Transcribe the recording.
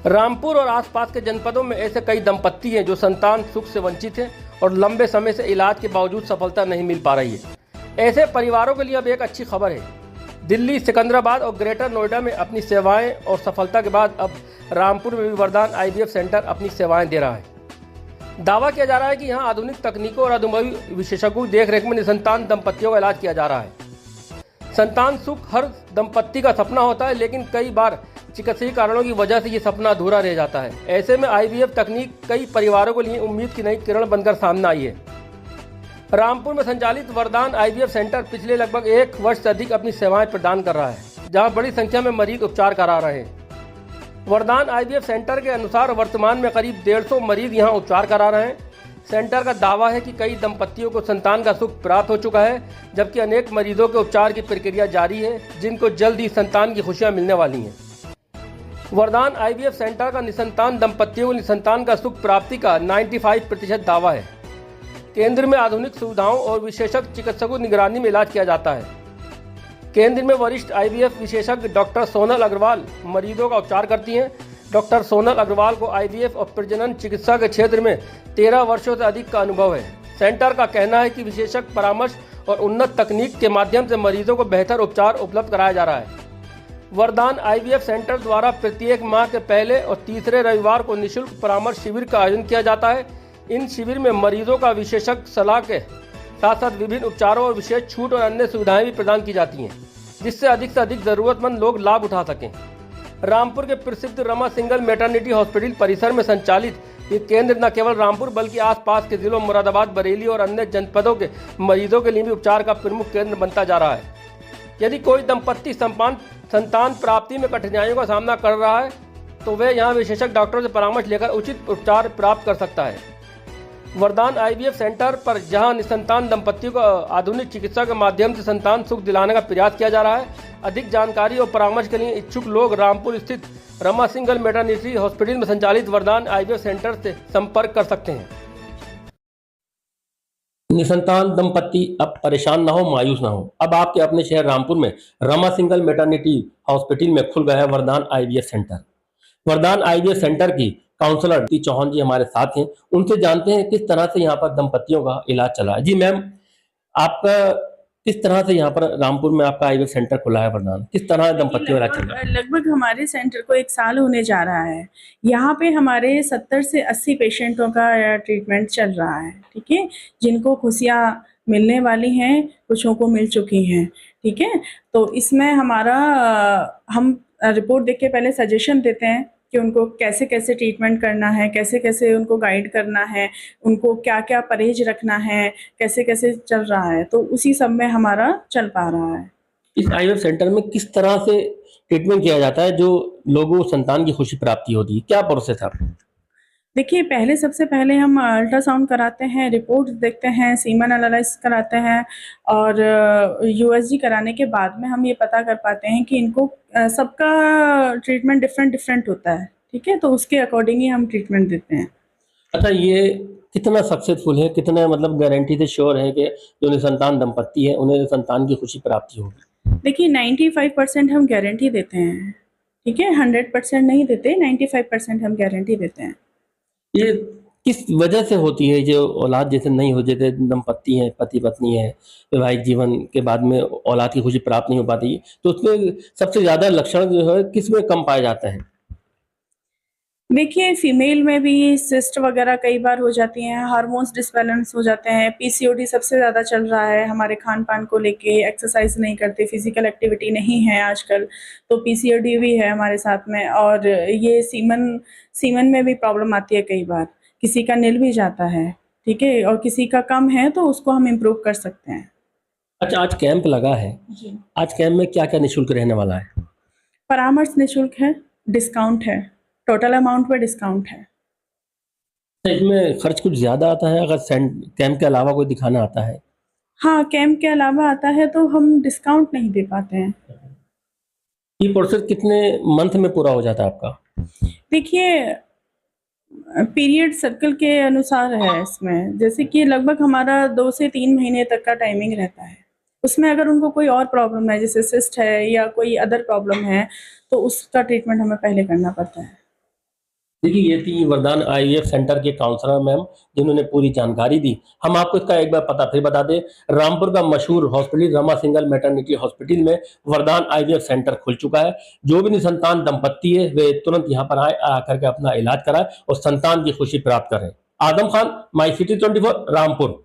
रामपुर और आसपास के जनपदों में ऐसे कई दंपत्ति हैं जो संतान सुख से वंचित हैं और लंबे समय से इलाज के बावजूद सफलता नहीं मिल पा रही है। ऐसे परिवारों के लिए अब एक अच्छी खबर है। दिल्ली, सिकंदराबाद और ग्रेटर नोएडा में अपनी सेवाएं और सफलता के बाद अब रामपुर में भी वरदान IVF सेंटर अपनी सेवाएं दे रहा है। दावा किया जा रहा है कि यहाँ आधुनिक तकनीकों और अनुभवी विशेषज्ञों की देखरेख में निसंतान दंपत्तियों का इलाज किया जा रहा है। संतान सुख हर दंपत्ति का सपना होता है, लेकिन कई बार चिकित्सीय कारणों की वजह से ये सपना अधूरा रह जाता है। ऐसे में IVF तकनीक कई परिवारों के लिए उम्मीद की नई किरण बनकर सामने आई है। रामपुर में संचालित वरदान IVF सेंटर पिछले लगभग 1 वर्ष से अधिक अपनी सेवाएं प्रदान कर रहा है, जहां बड़ी संख्या में मरीज उपचार करा रहे हैं। वरदान IVF सेंटर के अनुसार वर्तमान में करीब 150 मरीज यहां उपचार करा रहे हैं। सेंटर का दावा है कि कई दंपत्तियों को संतान का सुख प्राप्त हो चुका है, जबकि अनेक मरीजों के उपचार की प्रक्रिया जारी है, जिनको जल्द ही संतान की खुशियां मिलने वाली हैं। वरदान IVF सेंटर का निसंतान दंपत्तियों को निसंतान का सुख प्राप्ति का 95% दावा है। केंद्र में आधुनिक सुविधाओं और विशेषज्ञ चिकित्सकों की निगरानी में इलाज किया जाता है। केंद्र में वरिष्ठ IVF विशेषज्ञ डॉक्टर सोनल अग्रवाल मरीजों का उपचार करती हैं। डॉक्टर सोनल अग्रवाल को IVF और प्रजनन चिकित्सा के क्षेत्र में 13 वर्षों से अधिक का अनुभव है। सेंटर का कहना है कि विशेषज्ञ परामर्श और उन्नत तकनीक के माध्यम से मरीजों को बेहतर उपचार उपलब्ध कराया जा रहा है। वरदान IVF सेंटर द्वारा प्रत्येक माह के पहले और तीसरे रविवार को निःशुल्क परामर्श शिविर का आयोजन किया जाता है। इन शिविर में मरीजों का विशेषज्ञ सलाह के साथ साथ विभिन्न उपचारों और विशेष छूट और अन्य सुविधाएं भी प्रदान की जाती हैं, जिससे अधिक से अधिक ज़रूरतमंद लोग लाभ उठा सकें। रामपुर के प्रसिद्ध रमा सिंगल मैटरनिटी हॉस्पिटल परिसर में संचालित ये केंद्र न केवल रामपुर बल्कि आसपास के जिलों मुरादाबाद, बरेली और अन्य जनपदों के मरीजों के लिए भी उपचार का प्रमुख केंद्र बनता जा रहा है। यदि कोई दंपत्ति संतान प्राप्ति में कठिनाइयों का सामना कर रहा है तो वह यहाँ विशेषज्ञ डॉक्टरों से परामर्श लेकर उचित उपचार प्राप्त कर सकता है। वरदान IVF सेंटर पर जहां निसंतान दंपत्तियों को आधुनिक चिकित्सा के माध्यम से संतान सुख दिलाने का प्रयास किया जा रहा है। अधिक जानकारी और परामर्श के लिए इच्छुक लोग रामपुर स्थित रमा सिंगल मैटरनिटी हॉस्पिटल में संचालित वरदान IVF सेंटर से संपर्क कर सकते हैं। निसंतान दंपत्ति अब परेशान ना हो, मायूस ना हो। अब आपके अपने शहर रामपुर में रमा सिंगल मैटरनिटी हॉस्पिटल में खुल गया है वरदान IVF सेंटर। वरदान IVF सेंटर की काउंसलर टी चौहान जी हमारे साथ हैं। उनसे जानते हैं किस तरह से यहाँ पर दंपत्तियों का इलाज चला है। जी मैम, आपका किस तरह से यहाँ पर रामपुर में आपका IVF सेंटर खुला है वरदान, किस तरह दंपत्तियों का इलाज चल रहा है? लगभग हमारे सेंटर को 1 साल होने जा रहा है। यहाँ पे हमारे 70 से 80 पेशेंटों का ट्रीटमेंट चल रहा है, ठीक है, जिनको खुशियाँ मिलने वाली हैं, कुछों को मिल चुकी हैं, ठीक है। तो इसमें हमारा हम रिपोर्ट देख के पहले सजेशन देते हैं कि उनको कैसे कैसे ट्रीटमेंट करना है, कैसे कैसे उनको गाइड करना है, उनको क्या क्या परहेज रखना है, कैसे कैसे चल रहा है, तो उसी सब में हमारा चल पा रहा है। इस IVF सेंटर में किस तरह से ट्रीटमेंट किया जाता है जो लोगों को संतान की खुशी प्राप्ति होती है, क्या प्रोसेस है आपका? देखिए, सबसे पहले हम अल्ट्रासाउंड कराते हैं, रिपोर्ट देखते हैं, सीमन एनालाइज कराते हैं और USG कराने के बाद में हम ये पता कर पाते हैं कि इनको सबका ट्रीटमेंट डिफरेंट होता है, ठीक है, तो उसके अकॉर्डिंग ही हम ट्रीटमेंट देते हैं। अच्छा, ये कितना सक्सेसफुल है, कितना मतलब गारंटी से श्योर है कि जो निसंतान दंपत्ति है उन्हें संतान की खुशी प्राप्ति होगी? देखिए 95% हम गारंटी देते हैं, ठीक है, 100% नहीं देते, 95% हम गारंटी देते हैं। ये किस वजह से होती है जो औलाद जैसे नहीं हो, जैसे दंपत्ति हैं, पति पत्नी है, वैवाहिक जीवन के बाद में औलाद की खुशी प्राप्त नहीं हो पाती, तो उसमें सबसे ज़्यादा लक्षण जो है किस में कम पाए जाते हैं? देखिए, फीमेल में भी सिस्ट वगैरह कई बार हो जाती हैं, हार्मोन्स डिसबैलेंस हो जाते हैं, PCOD सबसे ज़्यादा चल रहा है हमारे खान-पान को लेके, एक्सरसाइज नहीं करते, फिजिकल एक्टिविटी नहीं है आजकल, तो PCOD भी है हमारे साथ में। और ये सीमन में भी प्रॉब्लम आती है कई बार, किसी का निल भी जाता है, ठीक है, और किसी का कम है तो उसको हम इम्प्रूव कर सकते हैं। अच्छा, आज कैंप लगा है जी। आज कैंप में क्या क्या निःशुल्क रहने वाला है? परामर्श निःशुल्क है, डिस्काउंट है, टोटल अमाउंट पे डिस्काउंट है। इसमें खर्च कुछ ज़्यादा आता है अगर कैंप के अलावा कोई दिखाना आता है? हाँ, कैंप के अलावा आता है तो हम डिस्काउंट नहीं दे पाते हैं। ये प्रोसेस कितने मंथ में पूरा हो जाता है आपका? देखिए, पीरियड सर्कल के अनुसार है इसमें, जैसे कि लगभग हमारा 2 से 3 महीने तक का टाइमिंग रहता है। उसमें अगर उनको कोई और प्रॉब्लम है, जैसे सिस्ट है या कोई अदर प्रॉब्लम है, तो उसका ट्रीटमेंट हमें पहले करना पड़ता है। देखिए, ये थी वरदान आईवीएफ सेंटर के काउंसलर मैम, जिन्होंने पूरी जानकारी दी। हम आपको इसका एक बार पता फिर बता दें, रामपुर का मशहूर hospital Rama single maternity hospital में वरदान आईवीएफ सेंटर खुल चुका है। जो भी निसंतान दंपत्ति है वे तुरंत यहाँ पर आए, आकर के अपना इलाज कराए और संतान की खुशी प्राप्त करें। आदम खान, माई सिटी 24, रामपुर।